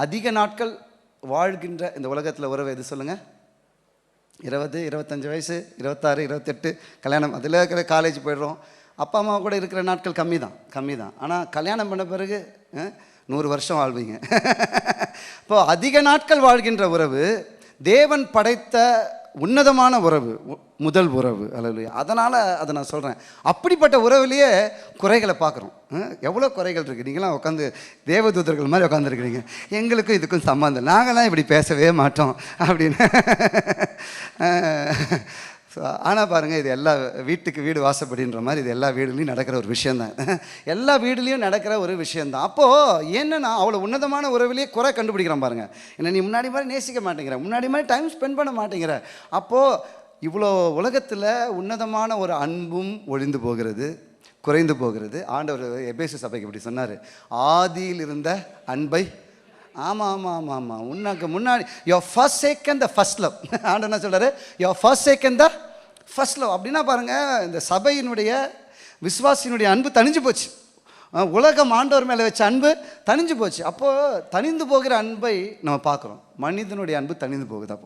அதிக நாட்கள் வாழ்கின்ற இந்த உலகத்தில் உறவு எது சொல்லுங்கள்? 20, 25 வயசு, 26, 28 கல்யாணம், அதில் இருக்கிற காலேஜ் போய்டுறோம். அப்பா அம்மா கூட இருக்கிற நாட்கள் கம்மி தான். ஆனால் கல்யாணம் பண்ண பிறகு 100 வருஷம் வாழ்வீங்க. இப்போது அதிக நாட்கள் வாழ்கின்ற உறவு தேவன் படைத்த உன்னதமான உறவு, முதல் உறவு. அல்லேலூயா. அதனால் அதை நான் சொல்கிறேன். அப்படிப்பட்ட உறவுலேயே குறைகளை பார்க்குறோம். எவ்வளோ குறைகள் இருக்குது. நீங்களாம் உட்காந்து தேவதூதர்கள் மாதிரி உட்காந்துருக்கிறீங்க. எங்களுக்கும் இதுக்கும் சம்மந்தம், நாங்களாம் இப்படி பேசவே மாட்டோம் அப்படின்னு. ஸோ ஆனால் பாருங்கள், இது எல்லா வீட்டுக்கு வீடு வாசப்படின்ற மாதிரி இது எல்லா வீடுலேயும் நடக்கிற ஒரு விஷயந்தான். எல்லா வீடுலேயும் நடக்கிற ஒரு விஷயந்தான். அப்போது என்னென்னா, அவ்வளோ உன்னதமான உறவிலேயே குறை கண்டுபிடிக்கிறான் பாருங்கள். என்ன நீ முன்னாடி மாதிரி நேசிக்க மாட்டேங்கிற, முன்னாடி மாதிரி டைம் ஸ்பெண்ட் பண்ண மாட்டேங்கிற. அப்போது இவ்வளோ உலகத்தில் உன்னதமான ஒரு அன்பும் ஒழிந்து போகிறது, குறைந்து போகிறது. ஆண்டவர் எபேசு சபைக்கு இப்படி சொன்னார், ஆதியில் இருந்த அன்பை. ஆமாம், உனக்கு முன்னாடி your first second the first love. ஆண்டவர் என்ன சொல்கிறாரு? Your first second the first love. அப்படின்னா பாருங்கள், இந்த சபையினுடைய விசுவாசியினுடைய அன்பு தனிஞ்சு போச்சு. உலகம் ஆண்டவர் மேலே வச்ச அன்பு தனிஞ்சு போச்சு. அப்போது தனிந்து போகிற அன்பை நம்ம பார்க்குறோம். மனிதனுடைய அன்பு தனிந்து போகுது. அப்போ